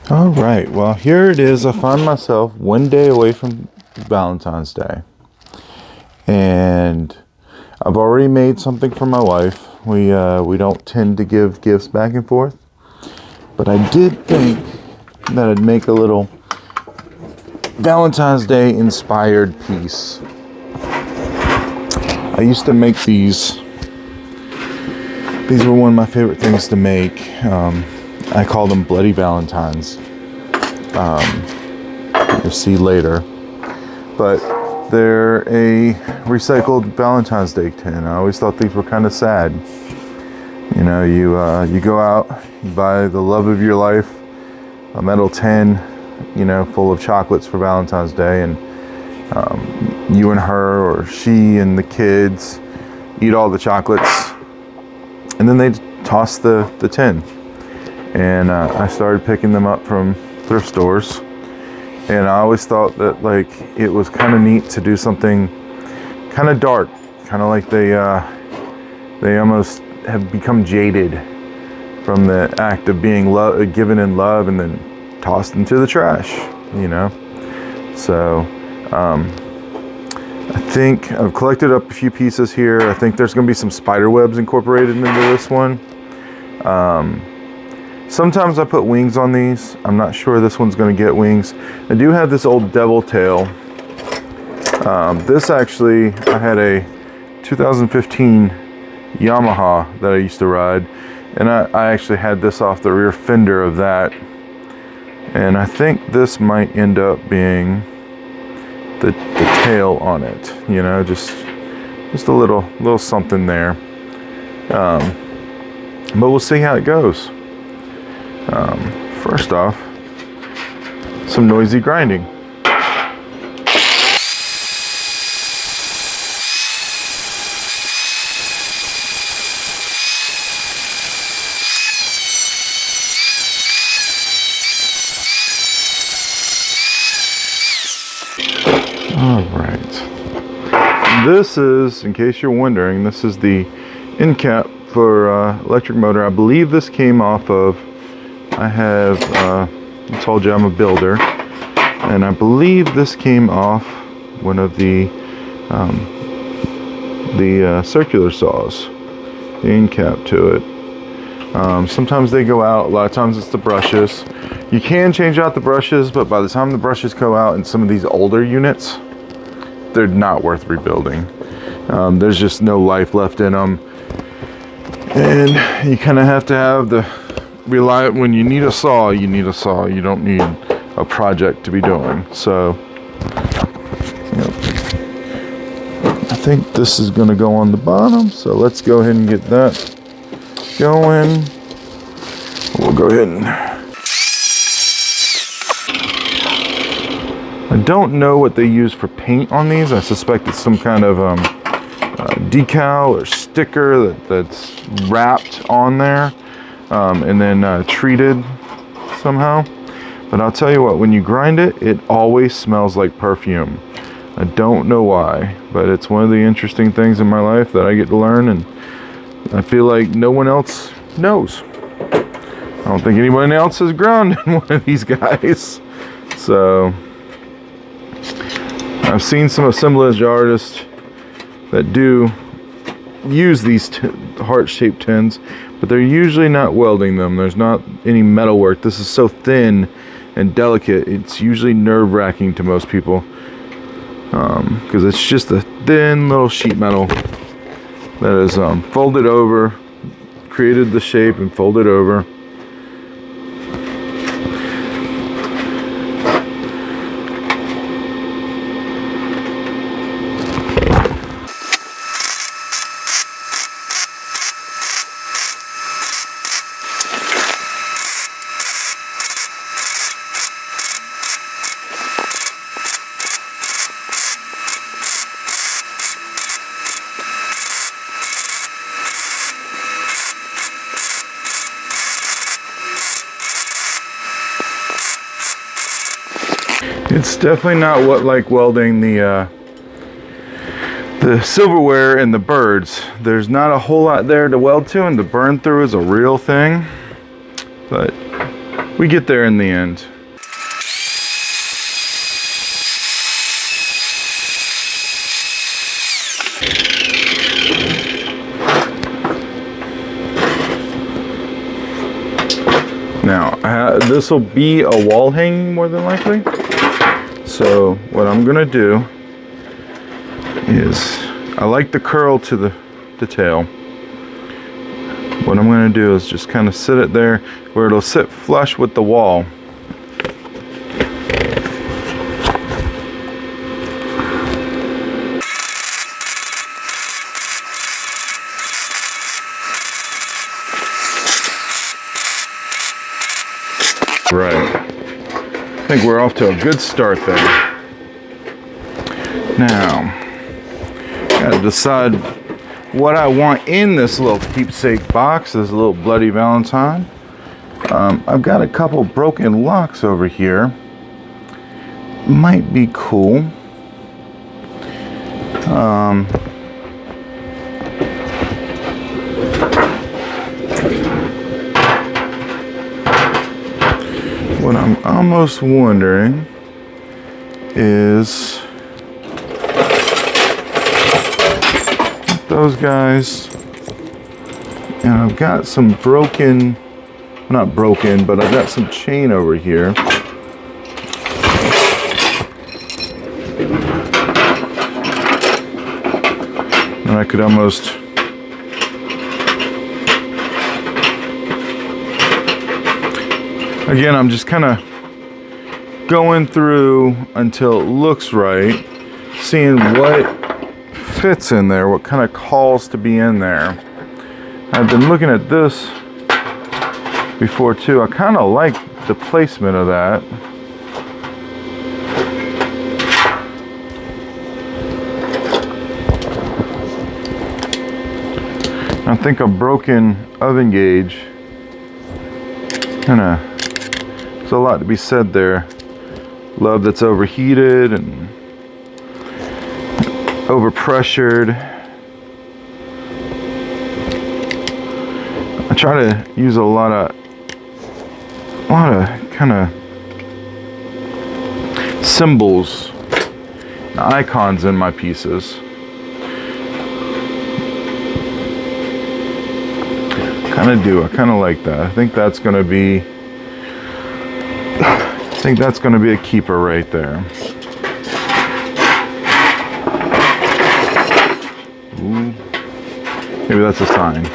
All right, well, here it is. I find myself one day away from Valentine's Day, and I've already made something for my wife. We don't tend to give gifts back and forth, but I did think that I'd make a little Valentine's Day inspired piece. I used to make these. These were one of my favorite things to make. I call them Bloody Valentines. You'll see later. But they're a recycled Valentine's Day tin. I always thought these were kind of sad. You know, you go out, you buy the love of your life, a metal tin, you know, full of chocolates for Valentine's Day, and you and her or she and the kids eat all the chocolates, and then they toss the tin. And I started picking them up from thrift stores, and I always thought that like it was kind of neat to do something kind of dark, kind of like they almost have become jaded from the act of being given in love and then tossed into the trash, you know. So I think I've collected up a few pieces here. I think there's going to be some spider webs incorporated into this one. Sometimes I put wings on these. I'm not sure this one's going to get wings. I do have this old devil tail. This actually, I had a 2015 Yamaha that I used to ride, and I actually had this off the rear fender of that. And I think this might end up being the tail on it, you know, just a little something there. But we'll see how it goes. First off, some noisy grinding. All right. This is, in case you're wondering, this is the end cap for electric motor. I believe this came off of, I told you I'm a builder, and I believe this came off one of the circular saws, the end cap to it. Sometimes they go out, a lot of times it's the brushes. You can change out the brushes, but by the time the brushes go out in some of these older units, they're not worth rebuilding. There's just no life left in them, and you kind of have to have when you need a saw, you need a saw. You don't need a project to be doing. So, yep. I think this is going to go on the bottom, so let's go ahead and get that going. We'll go ahead and... I don't know what they use for paint on these. I suspect it's some kind of decal or sticker that's wrapped on there and then treated somehow. But I'll tell you what, when you grind it, it always smells like perfume. I don't know why, but it's one of the interesting things in my life that I get to learn, and I feel like no one else knows. I don't think anyone else has ground in one of these guys. So I've seen some assemblage artists that do use these heart-shaped tins, but they're usually not welding them. There's not any metal work. This is so thin and delicate, it's usually nerve-wracking to most people, because it's just a thin little sheet metal that is folded over, created the shape and folded over. It's definitely not what like welding the silverware and the birds. There's not a whole lot there to weld to, and the burn through is a real thing. But we get there in the end. Now, this will be a wall hanging more than likely. So what I'm gonna do is, I like the curl to the tail. What I'm gonna do is just kind of sit it there where it'll sit flush with the wall. Right. I think we're off to a good start there. Now, gotta decide what I want in this little keepsake box, this little bloody Valentine. I've got a couple broken locks over here. Might be cool. What I'm almost wondering is those guys, and I've got some broken, not broken, but I've got some chain over here. And I could almost again, I'm just kind of going through until it looks right, seeing what fits in there, what kind of calls to be in there. I've been looking at this before too. I kind of like the placement of that. I think a broken oven gauge kind of, there's a lot to be said there. Love that's overheated and overpressured. I try to use a lot of kind of symbols, icons in my pieces. I kind of like that. I think that's going to be a keeper right there. Ooh. Maybe that's a sign.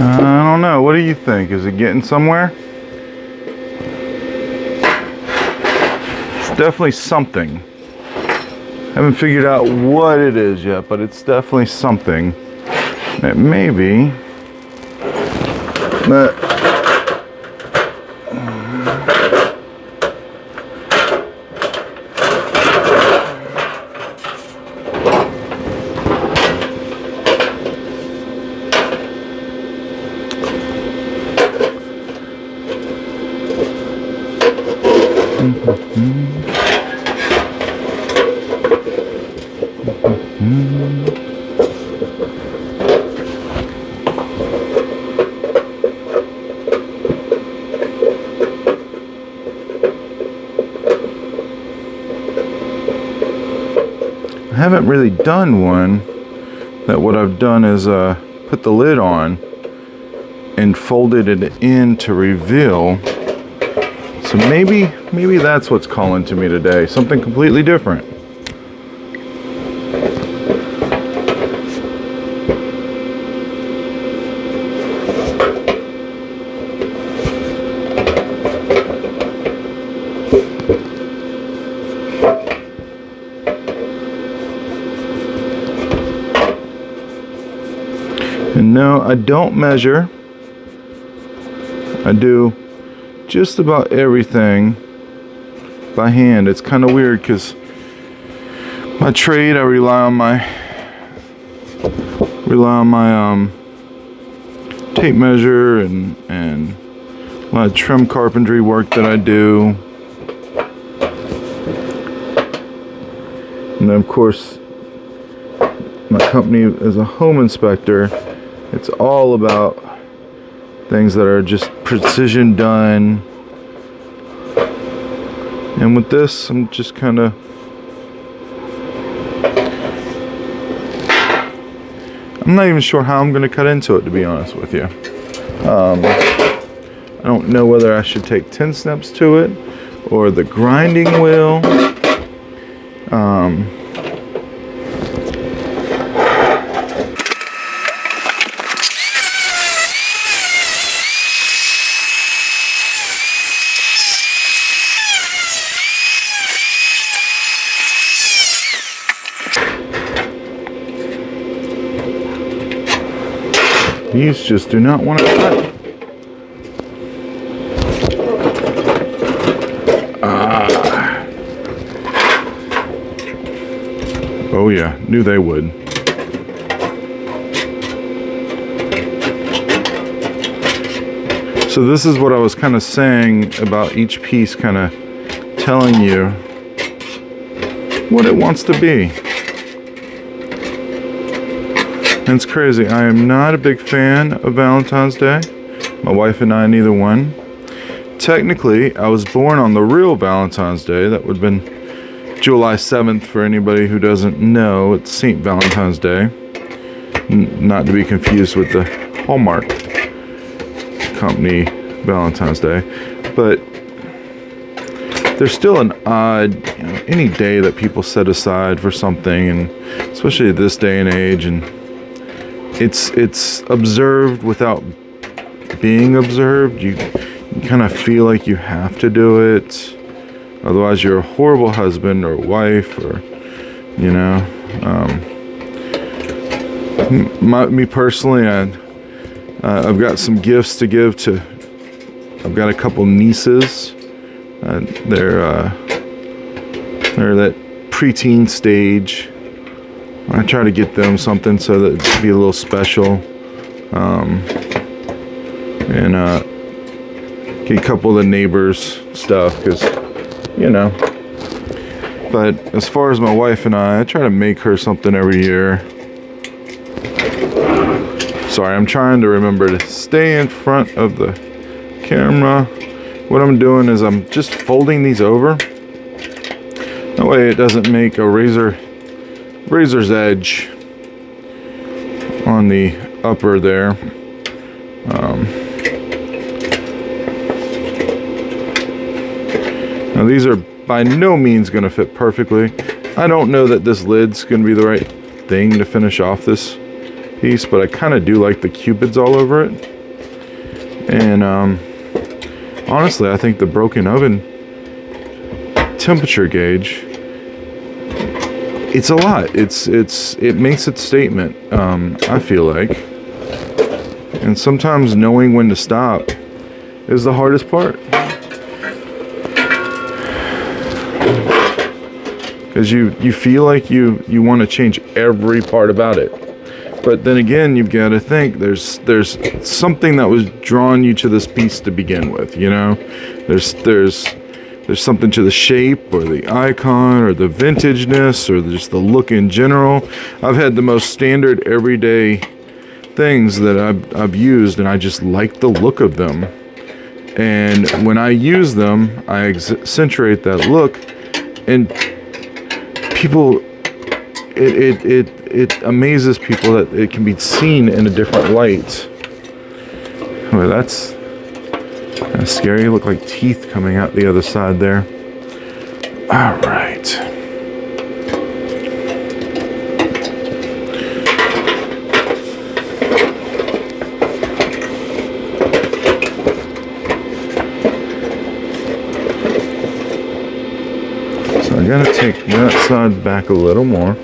I don't know. What do you think? Is it getting somewhere? It's definitely something. Haven't figured out what it is yet, but it's definitely something. It may be that I haven't really done one that what I've done is put the lid on and folded it in to reveal. So maybe that's what's calling to me today. Something completely different. I don't measure. I do just about everything by hand. It's kind of weird because my trade, I rely on my tape measure and a lot of trim carpentry work that I do. And then of course my company as a home inspector, it's all about things that are just precision done. And with this, I'm just kind of I'm not even sure how I'm going to cut into it, to be honest with you. I don't know whether I should take 10 steps to it or the grinding wheel. These just do not want to cut. Oh yeah, knew they would. So this is what I was kind of saying about each piece, kind of telling you what it wants to be. And it's crazy. I am not a big fan of Valentine's Day. My wife and I, neither one. Technically, I was born on the real Valentine's Day. That would have been July 7th for anybody who doesn't know. It's St. Valentine's Day. Not to be confused with the Hallmark Company Valentine's Day. But there's still an odd, any day that people set aside for something, and especially at this day and age, and it's observed without being observed. You kind of feel like you have to do it, otherwise you're a horrible husband or wife, or me personally, I've got some gifts to give to. I've got a couple nieces. They're that preteen stage. I try to get them something so that it'd be a little special, and get a couple of the neighbors stuff, because But as far as my wife and I try to make her something every year. Sorry, I'm trying to remember to stay in front of the camera. What I'm doing is I'm just folding these over. That way it doesn't make a razor's edge on the upper there. Now these are by no means going to fit perfectly. I don't know that this lid's going to be the right thing to finish off this piece, but I kind of do like the cupids all over it. And honestly, I think the broken oven temperature gauge, it's a lot. It makes its statement, I feel like. And sometimes knowing when to stop is the hardest part. Because you feel like you want to change every part about it. But then again, you've got to think there's something that was drawn you to this piece to begin with, There's something to the shape or the icon or the vintageness or just the look in general. I've had the most standard everyday things that I've used, and I just like the look of them. And when I use them, I accentuate that look, and people, it amazes people that it can be seen in a different light. Well, that's kind of scary. Look like teeth coming out the other side there. All right. So I gotta take that side back a little more.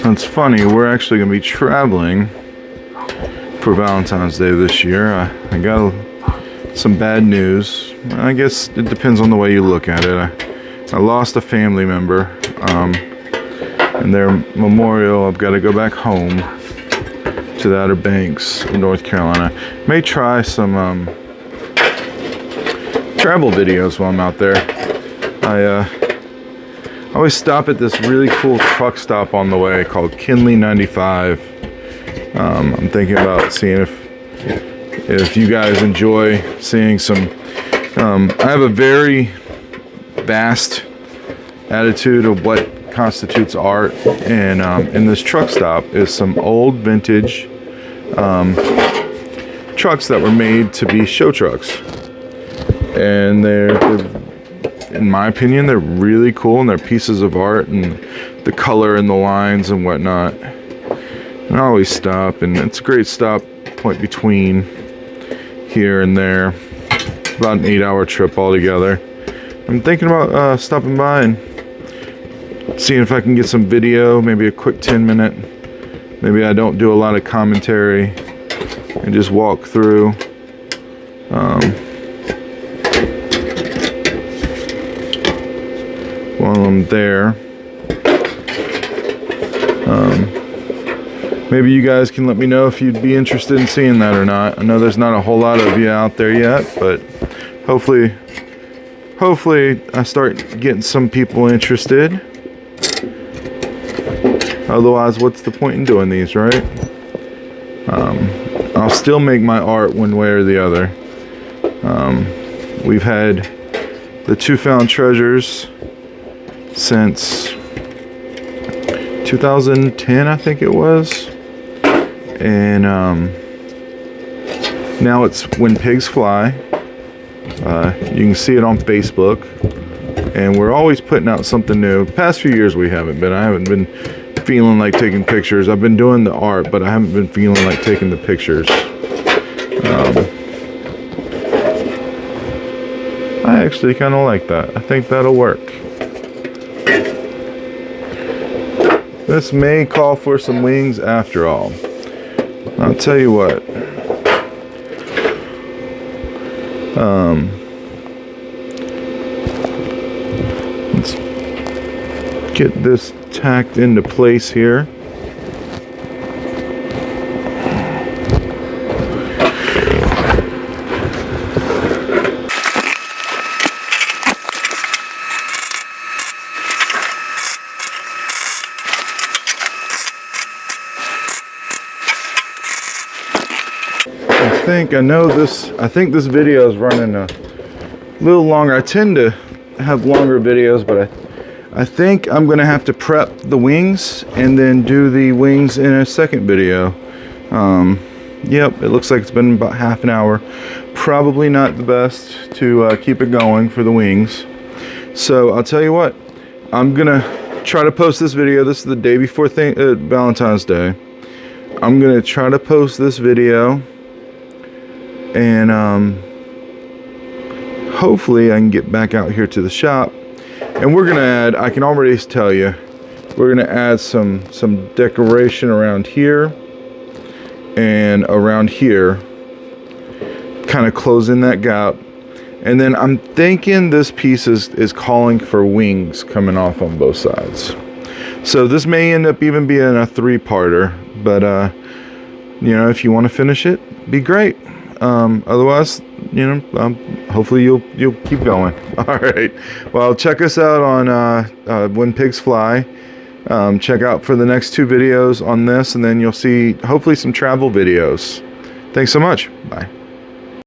It's funny, we're actually going to be traveling for Valentine's Day this year. I got some bad news. I guess it depends on the way you look at it. I lost a family member. And their memorial, I've got to go back home to the Outer Banks in North Carolina. May try some travel videos while I'm out there. I always stop at this really cool truck stop on the way called Kinley 95. I'm thinking about seeing if you guys enjoy seeing some. I have a very vast attitude of what constitutes art, and in this truck stop is some old vintage trucks that were made to be show trucks, and they're in my opinion they're really cool, and they're pieces of art, and the color and the lines and whatnot. And I always stop, and it's a great stop point between here and there. About an 8-hour trip altogether. I'm thinking about stopping by and seeing if I can get some video, maybe a quick 10-minute. Maybe I don't do a lot of commentary and just walk through. While I'm there. Maybe you guys can let me know if you'd be interested in seeing that or not. I know there's not a whole lot of you out there yet, but hopefully I start getting some people interested. Otherwise, what's the point in doing these, right? I'll still make my art one way or the other. We've had the Two Found Treasures since 2010, I think it was. And now it's When Pigs Fly. You can see it on Facebook. And we're always putting out something new. The past few years we haven't been. I haven't been feeling like taking pictures. I've been doing the art, but I haven't been feeling like taking the pictures. I actually kind of like that. I think that'll work. This may call for some wings after all. I'll tell you what. Let's get this tacked into place here. I think this video is running a little longer. I tend to have longer videos, but I think I'm gonna have to prep the wings and then do the wings in a second video. Yep, it looks like it's been about half an hour. Probably not the best to keep it going for the wings. So I'll tell you what, I'm gonna try to post this video. This is the day before Valentine's Day. I'm gonna try to post this video, and hopefully I can get back out here to the shop, and we're gonna add, I can already tell you, we're gonna add some decoration around here and around here, kind of closing that gap. And then I'm thinking this piece is calling for wings coming off on both sides. So this may end up even being a 3-parter, but you know, if you want to finish it, be great. Otherwise, you know, hopefully you'll keep going. All right. Well, check us out on When Pigs Fly. Check out for the next 2 videos on this, and then you'll see hopefully some travel videos. Thanks so much. Bye.